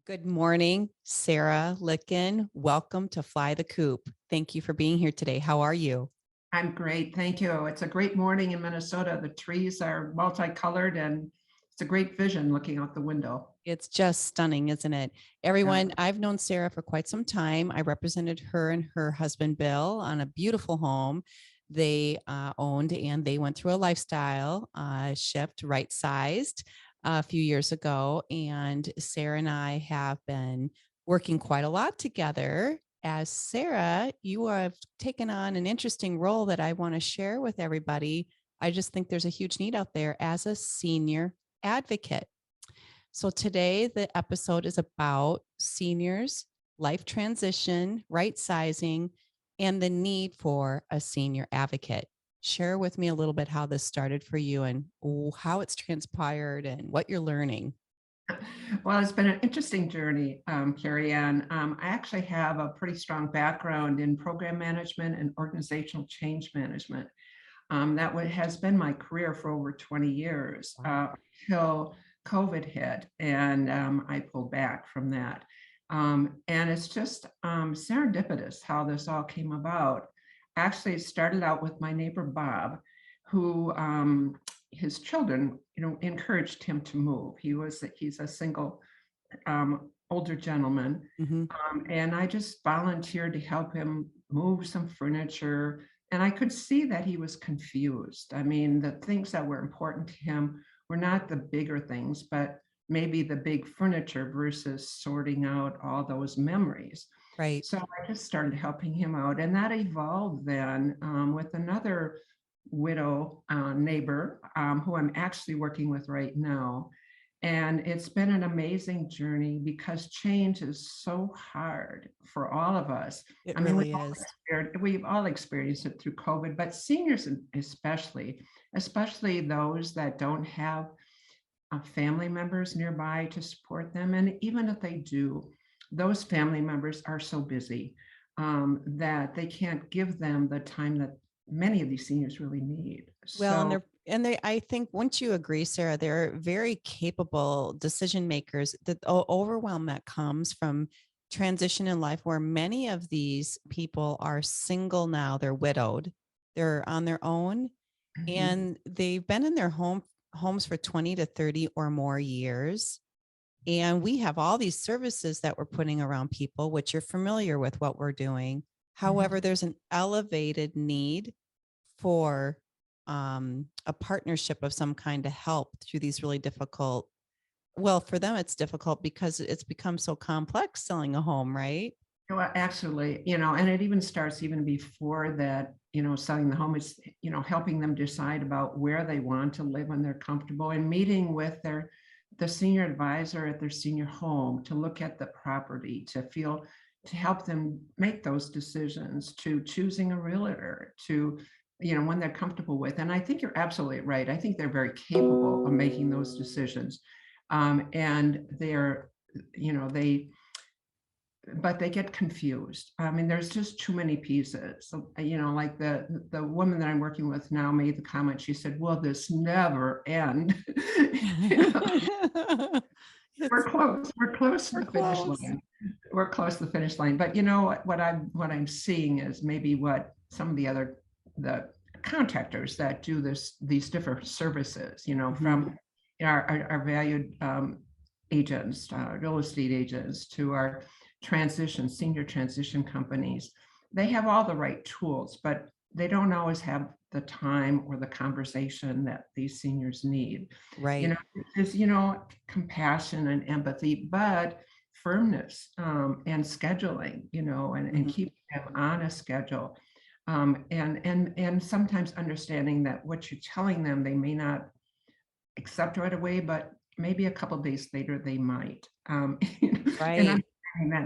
Good morning, Sarah Licken. Welcome to Fly the Coop. Thank you for being here today. How are you? I'm great. Thank you. It's a great morning in Minnesota. The trees are multicolored and it's a great vision looking out the window. It's just stunning, isn't it? Yeah. Everyone, I've known Sarah for quite some time. I represented her and her husband, Bill, on a beautiful home they owned, and they went through a lifestyle shift, right sized a few years ago. And Sarah and I have been working quite a lot together. As Sarah, you have taken on an interesting role that I want to share with everybody. I just think there's a huge need out there as a senior advocate. So today, the episode is about seniors, life transition, right sizing, and the need for a senior advocate. Share with me a little bit how this started for you and how it's transpired and what you're learning. Well, it's been an interesting journey, Carrie Ann. I actually have a pretty strong background in program management and organizational change management. Has been my career for over 20 years until COVID hit, and I pulled back from that. And it's just serendipitous how this all came about. Actually, it started out with my neighbor Bob, who his children, encouraged him to move. He's a single older gentleman, Mm-hmm. and I just volunteered to help him move some furniture. And I could see that he was confused. I mean, the things that were important to him were not the bigger things, but maybe the big furniture versus sorting out all those memories. Right. So I just started helping him out. And that evolved then with another widow neighbor who I'm actually working with right now. And it's been an amazing journey because change is so hard for all of us. It I mean, really is. we've all experienced it through COVID, but seniors especially those that don't have family members nearby to support them. And even if they do, those family members are so busy that they can't give them the time that many of these seniors really need. Well, So I think, wouldn't you agree, Sarah, they're very capable decision makers. The overwhelm that comes from transition in life, where many of these people are single now, they're widowed, they're on their own, mhm. and they've been in their homes for 20 to 30 or more years. And we have all these services that we're putting around people, which you're familiar with what we're doing. Mhm. However, there's an elevated need for a partnership of some kind to help through these really difficult. Well, for them, it's difficult because it's become so complex selling a home, right? Well, actually, and it even starts even before that, selling the home is, helping them decide about where they want to live when they're comfortable and meeting with the senior advisor at their senior home to look at the property, to help them make those decisions, to choosing a realtor, to, when they're comfortable with. And I think you're absolutely right. I think they're very capable of making those decisions. And they're, they but they get confused. I mean, there's just too many pieces. So, like the woman that I'm working with now made the comment. She said, "Will this never end?" You know, It's we're close. We're close to we're the finish close. line. We're close to the finish line. But you know what I'm seeing is maybe what some of the contractors that do these different services, Mhm. from our valued agents, real estate agents, to our senior transition companies. They have all the right tools, but they don't always have the time or the conversation that these seniors need. You Right. know, just, compassion and empathy, but firmness and scheduling, and Mhm. keeping them on a schedule. And sometimes understanding that what you're telling them, they may not accept right away, but maybe a couple days later they might. And Right. understanding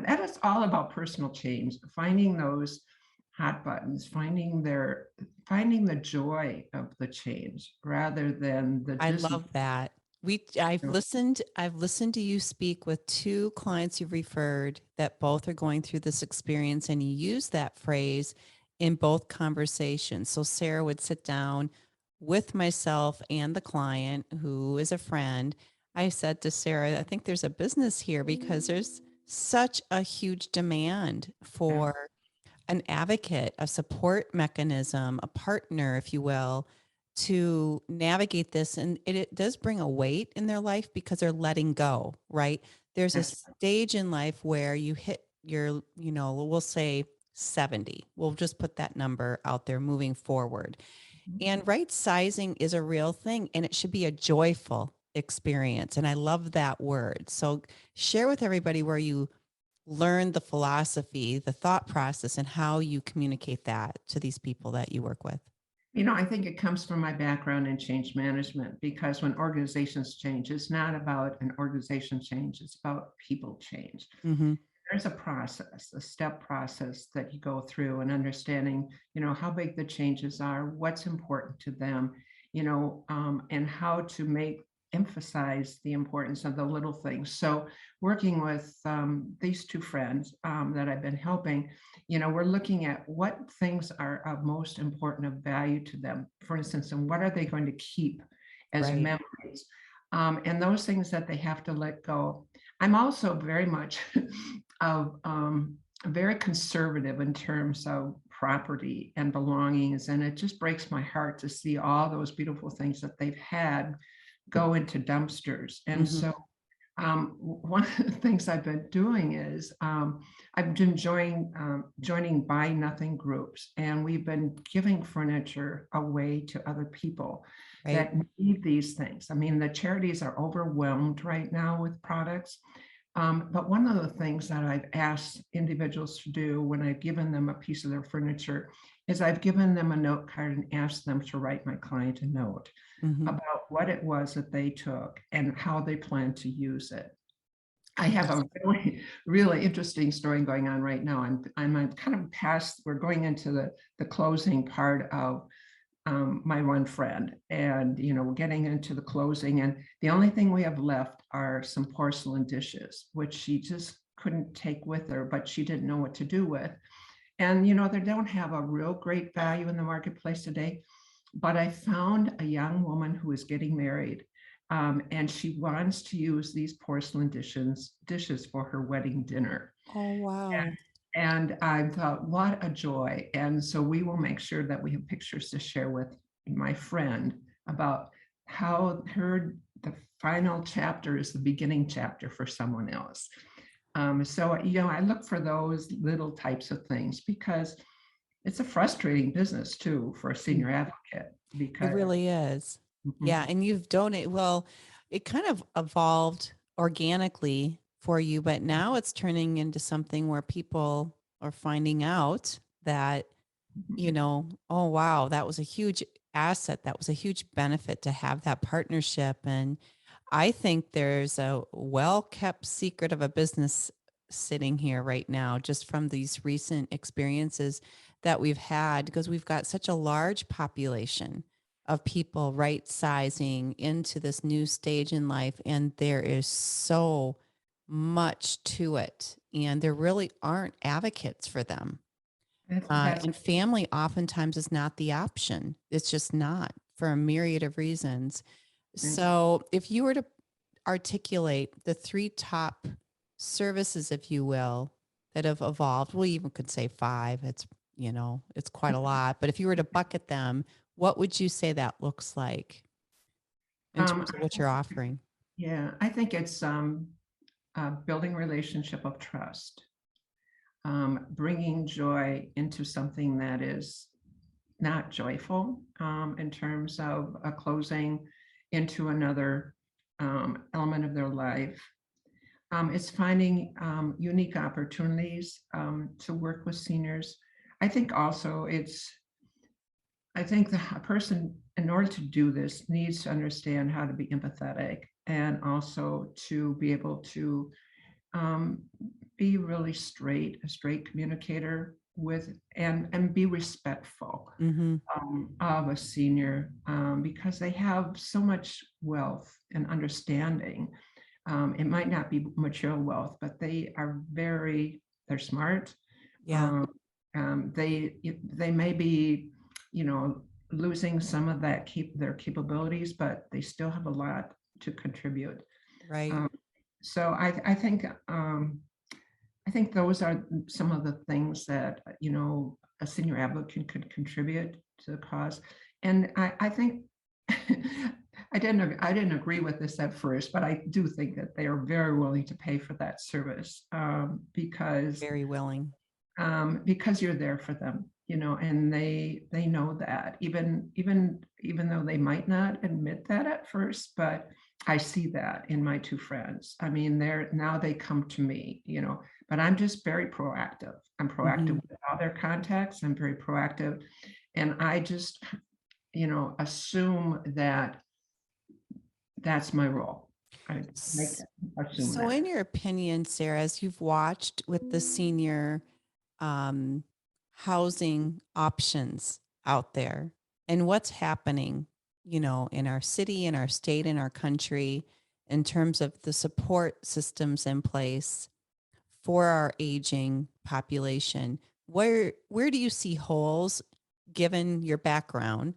that is all about personal change, finding those hot buttons, finding the joy of the change rather than the I dismal. love that. I've listened to you speak with two clients you've referred that both are going through this experience, and you use that phrase in both conversations. So Sarah would sit down with myself and the client, who is a friend, I said to Sarah, I think there's a business here because there's such a huge demand Yeah. for an advocate, a support mechanism, a partner, if you will, to navigate this. And it does bring a weight in their life because they're letting go, right? There's a Yes. stage in life where you hit your, we'll say 70. We'll just put that number out there moving forward. And right sizing is a real thing and it should be a joyful experience. And I love that word. So share with everybody where you learn the philosophy, the thought process, and how you communicate that to these people that you work with. I think it comes from my background in change management because when organizations change, it's not about an organization change, it's about people change. Mm-hmm. There's a process, a step process that you go through and understanding, how big the changes are, what's important to them, and how to emphasize the importance of the little things. So working with these two friends that I've been helping, we're looking at what things are of most important of value to them, for instance, and what are they going to keep as Right. memories, and those things that they have to let go. I'm also very much of very conservative in terms of property and belongings, and it just breaks my heart to see all those beautiful things that they've had go into dumpsters. And Mm-hmm. so one of the things I've been doing is I've been joining Buy Nothing groups, and we've been giving furniture away to other people Right. that need these things. I mean, the charities are overwhelmed right now with products. But one of the things that I've asked individuals to do when I've given them a piece of their furniture is I've given them a note card and asked them to write my client a note Mm-hmm. about what it was that they took and how they plan to use it. I have a really, really interesting story going on right now. I'm kind of past, we're going into the closing part of my one friend, and we're getting into the closing, and the only thing we have left are some porcelain dishes, which she just couldn't take with her, but she didn't know what to do with. And they don't have a real great value in the marketplace today. But I found a young woman who is getting married, and she wants to use these porcelain dishes for her wedding dinner. Oh, wow. And I thought, what a joy. And so we will make sure that we have pictures to share with my friend about how the final chapter is the beginning chapter for someone else. So, I look for those little types of things because it's a frustrating business too for a Mm. senior advocate It because really is. Mhm. Yeah. And you've donated, well, it kind of evolved organically for you, but now it's turning into something where people are finding out that oh, wow, that was a huge asset. That was a huge benefit to have that partnership. And I think there's a well kept secret of a business sitting here right now, just from these recent experiences that we've had, because we've got such a large population of people right sizing into this new stage in life. And there is so much to it. And there really aren't advocates for them. That's And family oftentimes is not the option. It's just not for a myriad of reasons. So, if you were to articulate the three top services, if you will, that have evolved, we even could say five. It's quite a lot. But if you were to bucket them, what would you say that looks like in um, terms of what you're offering? yeah, I think it's building relationship of trust, bringing joy into something that is not joyful, in terms of a closing into another element of their life. It's finding unique opportunities to work with seniors. I think also I think a person, in order to do this, needs to understand how to be empathetic and also to be able to um, be really a straight communicator with and be respectful Mm-hmm. of a senior, because they have so much wealth and understanding. It might not be material wealth, but they're smart. Yeah. Um, they may be, losing some of their capabilities, but they still have a lot to contribute. Right. Um, so I think those are some of the things that, a senior advocate could contribute to the cause. And I think I didn't agree with this at first, but I do think that they are very willing to pay for that service, Very willing. because you're there for them, and they know that, even though they might not admit that at first, but I see that in my two friends. I mean, they come to me, but I'm just very proactive. I'm proactive Mhm. with all their contacts. I'm very proactive, and I just, assume that that's my role. I S- assume So, that. in your opinion, Sarah, as you've watched with the senior um, housing options out there and what's happening, in our city, in our state, in our country, in terms of the support systems in place for our aging population, where do you see holes given your background,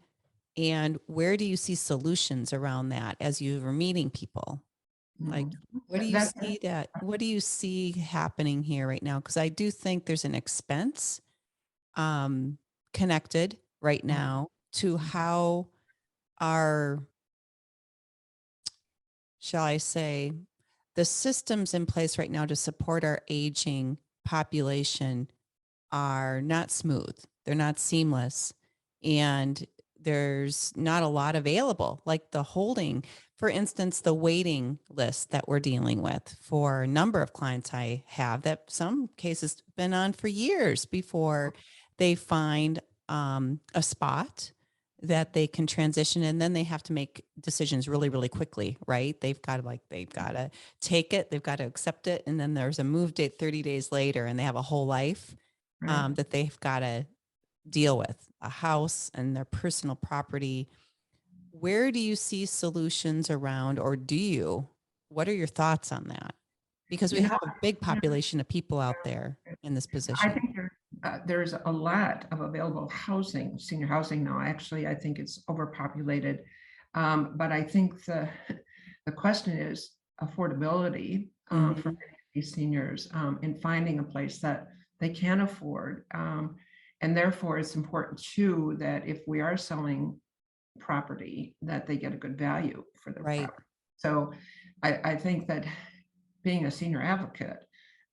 and where do you see solutions around that as you were meeting people? Like, Mhm. what do you That, see that what do you see happening here right now? Because I do think there's an expense um, connected right now to how our, shall I say, the systems in place right now to support our aging population are not smooth. They're not seamless. And there's not a lot available, like the holding, for instance, the waiting list that we're dealing with for a number of clients I have that some cases been on for years before they find a spot that they can transition, and then they have to make decisions really really quickly, right? They've got to take it, they've got to accept it, and then there's a move date 30 days later, and they have a whole life right. that they've got to deal with, a house and their personal property. Where do you see solutions around, or do you? What are your thoughts on that? Because we You know, have a big yeah, population of people out there in this I position. think there's a lot of available housing, senior housing now. Actually, I think it's overpopulated. But I think the question is affordability, for Mhm. these seniors, and finding a place that they can afford. And therefore, it's important too that if we are selling property, that they get a good value for their Right. property. So I think that being a senior advocate,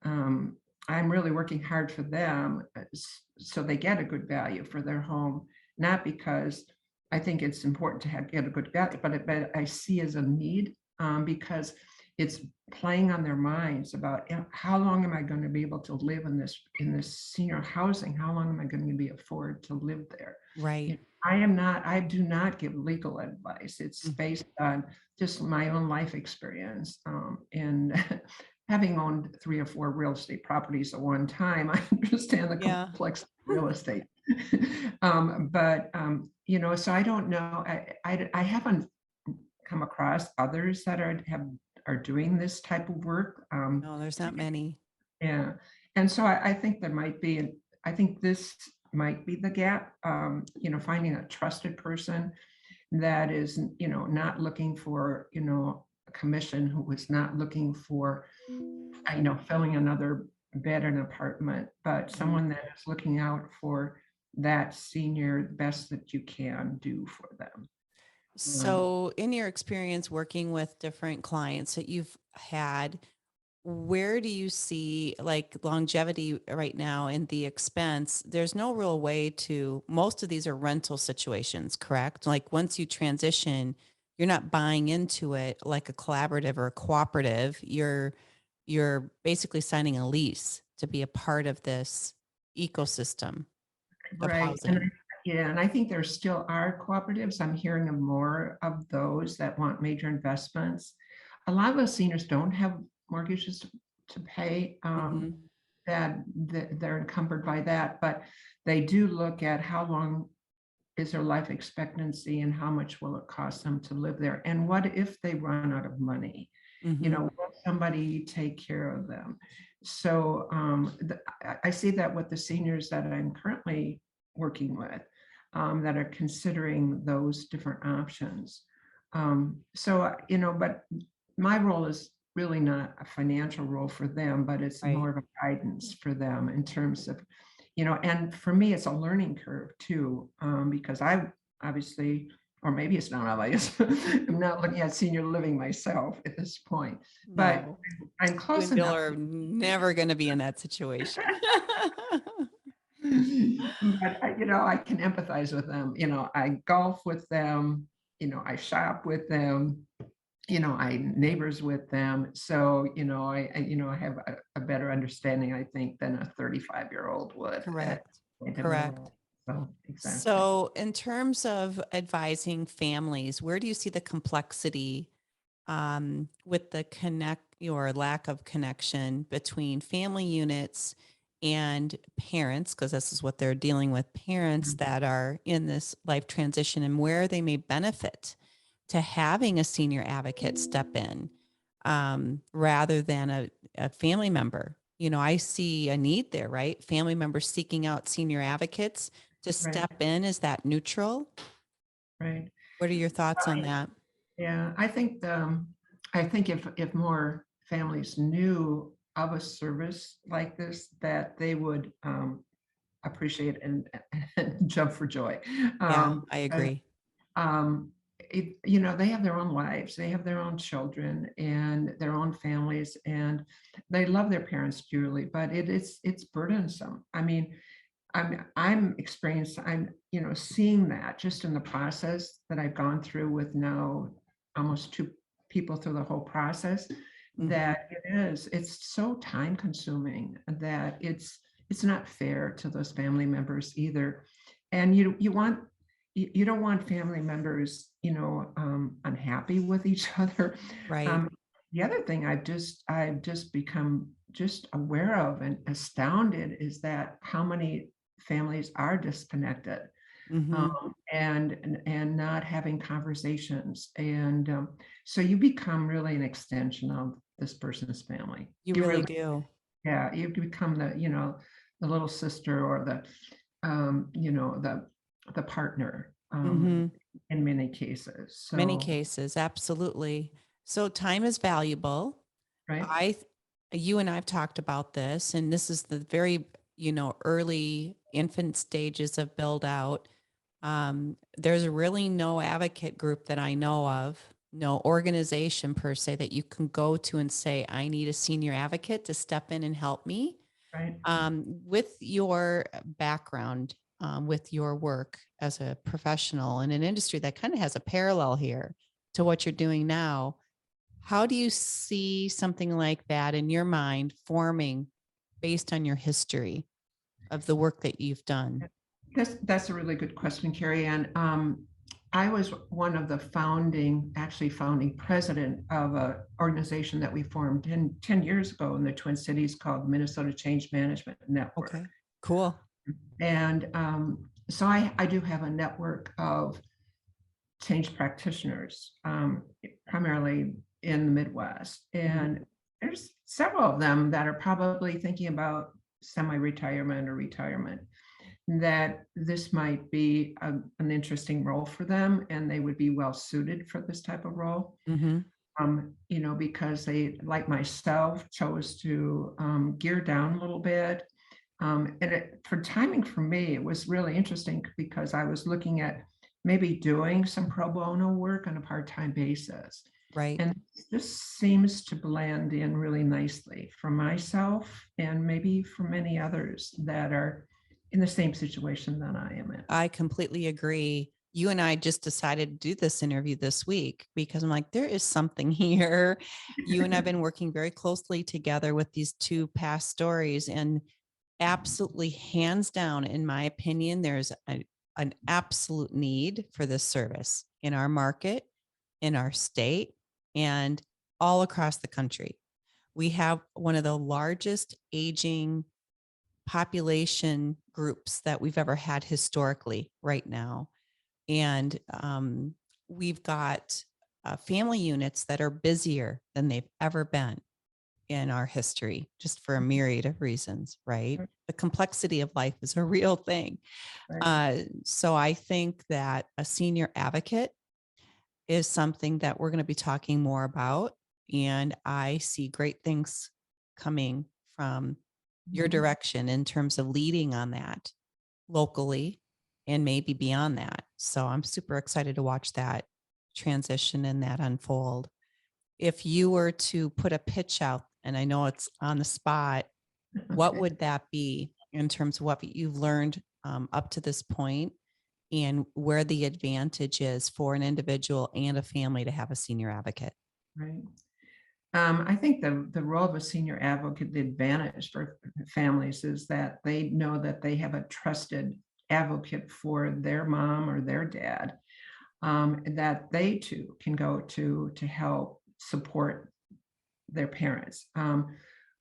um, I'm really working hard for them, so they get a good value for their home, not because I think it's important to get a good value, but I see as a need, because it's playing on their minds about, how long am I going to be able to live in this senior housing? How long am I going to be afford to live there? Right. I do not give legal advice. It's Mm. based on just my own life experience. And having owned 3 or 4 real estate properties at one time, I understand the Yeah. complex real estate. So I don't know. I haven't come across others that are doing this type of work. No, there's not many. Yeah. And so I think there might be, I think this might be the gap, finding a trusted person that is, not looking for, a commission, who was not looking for, filling another bed in an apartment, but Mhm. someone that is looking out for that senior the best that you can do for them. Um, So, in your experience working with different clients that you've had, where do you see like longevity right now in the expense? There's no real way to, most of these are rental situations, correct? Like once you transition, you're not buying into it like a collaborative or a cooperative. You're basically signing a lease to be a part of this ecosystem of Right. housing. Yeah, and I think there still are cooperatives. I'm hearing of more of those that want major investments. A lot of those seniors don't have mortgages to pay, Mhm. that they're encumbered by that, but they do look at how long is their life expectancy and how much will it cost them to live there? And what if they run out of money? Mhm. Will somebody take care of them? So I see that with the seniors that I'm currently working with, that are considering those different options. But my role is really not a financial role for them, but it's Right. more of a guidance for them in terms of, and for me, it's a learning curve too, because I obviously, or maybe it's not obvious, I'm not looking at senior living myself at this point, but No, I'm you close and Bill enough. are never going to be in that situation. But I can empathize with them. I golf with them. I shop with them. I neighbors with them. So, I have a better understanding, I think, than a 35-year-old would at Correct. the point of my Correct. role. So, exactly. So, in terms of advising families, where do you see the complexity with the connect or lack of connection between family units and parents, because this is what they're dealing with, parents Mhm. that are in this life transition and where they may benefit to having a senior advocate step in rather than a family member. I see a need there, right? Family members seeking out senior advocates to Right, step in as that neutral. right. What are your thoughts on that? Yeah, I think if more families knew of a service like this, that they would appreciate and jump for joy. Yeah, Um, I uh, agree. um, they have their own lives, they have their own children and their own families, and they love their parents dearly, but it's burdensome. I mean, I'm seeing that just in the process that I've gone through with now almost two people through the whole process, Mhm. that it's so time consuming that it's not fair to those family members either. And you don't want family members, unhappy with each other. Right. Um, the other thing I've just become just aware of and astounded is that how many families are disconnected, Hmm. and not having conversations. And so you become really an extension of this person's family. You You really really, do. yeah, you become the little sister or the partner, Hmm. in many cases. Many So, cases, absolutely. So time is valuable. right, I, you and I've talked about this, and this is the very, early infant stages of build out. There's really no advocate group that I know of, no organization per se that you can go to and say, I need a senior advocate to step in and help me. right. With your background, with your work as a professional in an industry that kind of has a parallel here to what you're doing now, how do you see something like that in your mind forming based on your history of the work that you've done? That's a really good question, Carrie Ann. I was one of the actually founding president of an organization that we formed 10 years ago in the Twin Cities called Minnesota Change Management Network. Okay, cool. And so I do have a network of change practitioners, primarily in the Midwest. Mhm. And there's several of them that are probably thinking about semi-retirement or retirement, that this might be an interesting role for them and they would be well suited for this type of role. Mhm. Because they, like myself, chose to gear down a little bit. For timing for me, it was really interesting because I was looking at maybe doing some pro bono work on a part-time basis. Right. And this seems to blend in really nicely for myself and maybe for many others that are in the same situation that I am in. I completely agree. You and I just decided to do this interview this week because I'm like, there is something here. You and I've been working very closely together with these two past stories, and absolutely, hands down, in my opinion, there's an absolute need for this service in our market, in our state, and all across the country. We have one of the largest aging population groups that we've ever had historically right now. And we've got family units that are busier than they've ever been in our history, just for a myriad of reasons, right? The complexity of life is a real thing. Right. So I think that a senior advocate is something that we're going to be talking more about And I see great things coming from your Mhm. direction in terms of leading on that locally and maybe beyond that. So I'm super excited to watch that transition and that unfold. If you were to put a pitch out, and I know it's on the spot, what Okay. would that be in terms of what you've learned up to this point and where the advantage is for an individual and a family to have a senior advocate? Right. I think the role of a senior advocate, the advantage for families is that they know that they have a trusted advocate for their mom or their dad, that they too can go to help support their parents.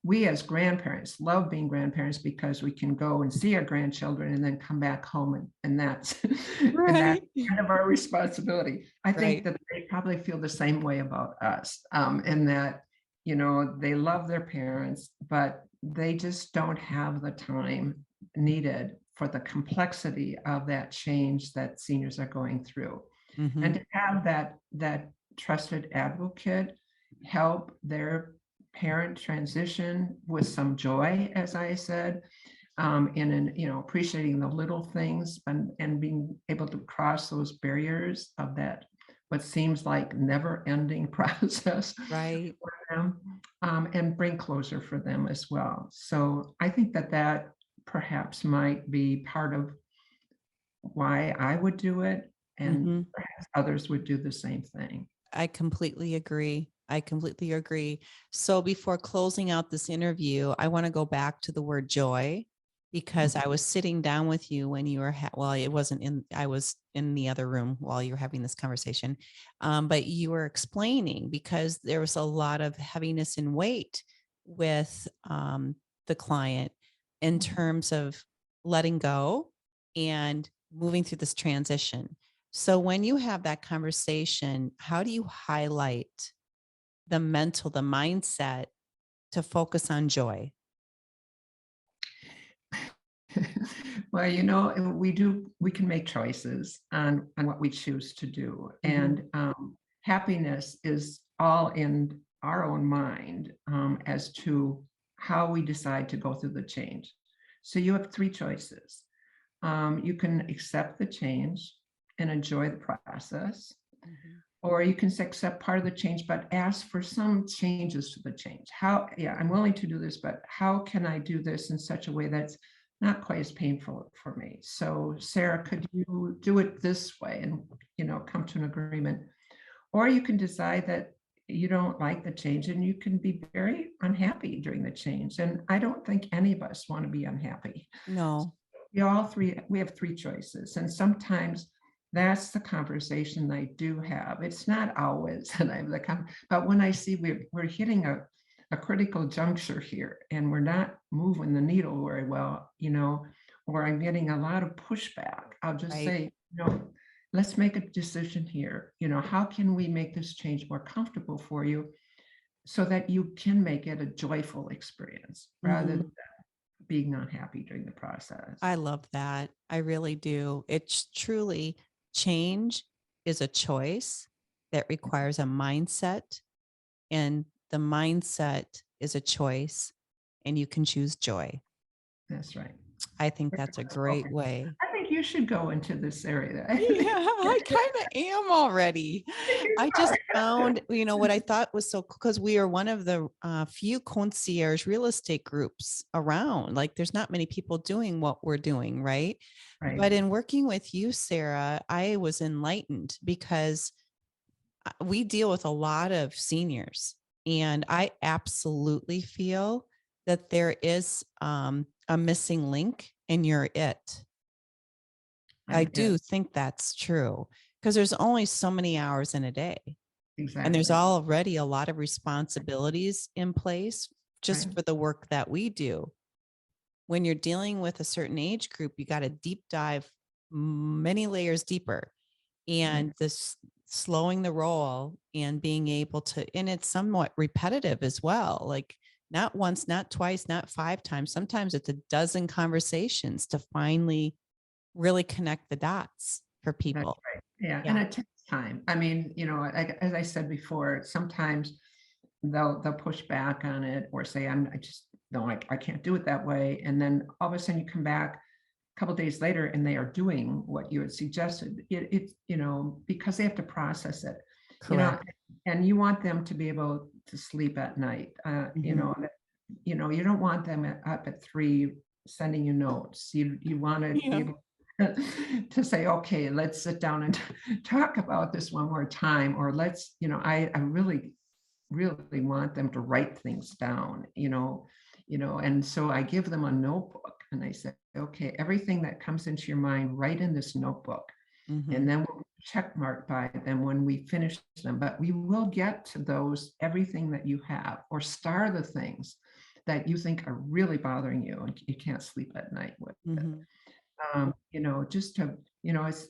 We as grandparents love being grandparents because we can go and see our grandchildren and then come back home and that's and that's Right. kind of our responsibility. I think Right. that they probably feel the same way about us, and that they love their parents, but they just don't have the time needed for the complexity of that change that seniors are going through, and Hmm. to have that trusted advocate help their parent transition with some joy, as I said, and appreciating the little things and being able to cross those barriers of that what seems like never ending process Right. for them, and bring closure for them as well. So I think that perhaps might be part of why I would do it, and Hmm. perhaps others would do the same thing. I completely agree. I completely agree. So before closing out this interview, I want to go back to the word joy because I was sitting down with you when you were, well, it wasn't in, I was in the other room while you were having this conversation. But you were explaining because there was a lot of heaviness and weight with the client in terms of letting go and moving through this transition. So when you have that conversation, how do you highlight the mindset to focus on joy? Well, we can make choices on what we choose to do. Mhm. And happiness is all in our own mind, as to how we decide to go through the change. So you have three choices. You can accept the change and enjoy the process, Mhm. or you can accept part of the change, but ask for some changes to the change. How, yeah, I'm willing to do this, but how can I do this in such a way that's not quite as painful for me? So, Sarah, could you do it this way and, come to an agreement? Or you can decide that you don't like the change and you can be very unhappy during the change. And I don't think any of us want to be unhappy. No. We have three choices, and sometimes that's the conversation I do have. It's not always that I have but when I see we're hitting a critical juncture here and we're not moving the needle very well, or I'm getting a lot of pushback, I'll just Right. say, let's make a decision here. How can we make this change more comfortable for you so that you can make it a joyful experience rather than Mhm. being unhappy during the process? I love that. I really do. It's truly change is a choice that requires a mindset, and the mindset is a choice, and you can choose joy. That's right. I think Very that's a well great spoken. way. I think you should go into this area. I Yeah, think I kind of am already. you I are. just found, what I thought was so cool because we are one of the few concierge real estate groups around. Like, there's not many people doing what we're doing, right? Right. But in working with you, Sarah, I was enlightened because we deal with a lot of seniors, and I absolutely feel that there is a missing link, and you're it. I I'm it. do think that's true because there's only so many hours in a day, and there's Exactly. already a lot of responsibilities in place Right. just for the work that we do. When you're dealing with a certain age group, you got to deep dive many layers deeper, Right. and this slowing the roll and being able to, and it's somewhat repetitive as well. Like, not once, not twice, not five times. Sometimes it's a dozen conversations to finally really connect the dots for That's people. right. Yeah. And Yeah. it takes time. I mean, as I said before, sometimes they'll push back on it or say, I just, no, I can't do it that way. And then all of a sudden you come back a couple days later and they are doing what you had suggested. It's, because they have to process it, you know, Correct. and you want them to be able to sleep at night. Mhm. You don't want them up at 3 sending you notes. You want to be Yeah. able to say, okay, let's sit down and talk about this one more time, or let's, I really, really want them to write things down, and so I give them a notebook and I say, okay, everything that comes into your mind, write in this notebook. And Mhm. then we'll check mark by them when we finish them. But we will get to those, everything that you have, or star the things that you think are really bothering you and you can't sleep at night with. Mhm. Just to, it's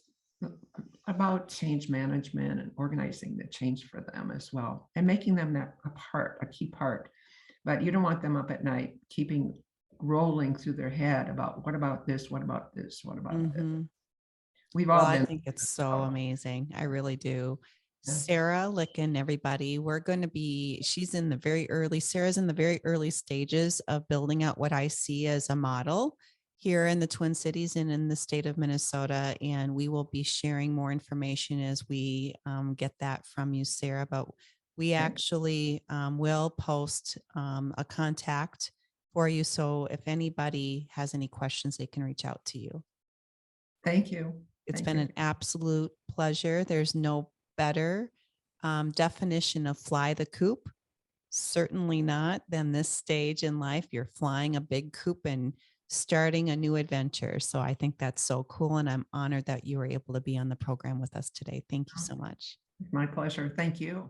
about change management and organizing the change for them as well, and making them that a key part. But you don't want them up at night keeping rolling through their head about what about this, what about this, what about this. Mhm. We've Well, all I been. think it's so amazing. I really do. Yeah. Sarah Licken, everybody, she's in the very early, Sarah's in the very early stages of building out what I see as a model here in the Twin Cities and in the state of Minnesota. And we will be sharing more information as we get that from you, Sarah. But we Okay. actually will post a contact for you. So if anybody has any questions, they can reach out to you. Thank you. It's Thank been you. an absolute pleasure. There's no better definition of fly the coop, certainly not, than this stage in life. You're flying a big coop and starting a new adventure. So I think that's so cool. And I'm honored that you were able to be on the program with us today. Thank you so much. My pleasure. Thank you.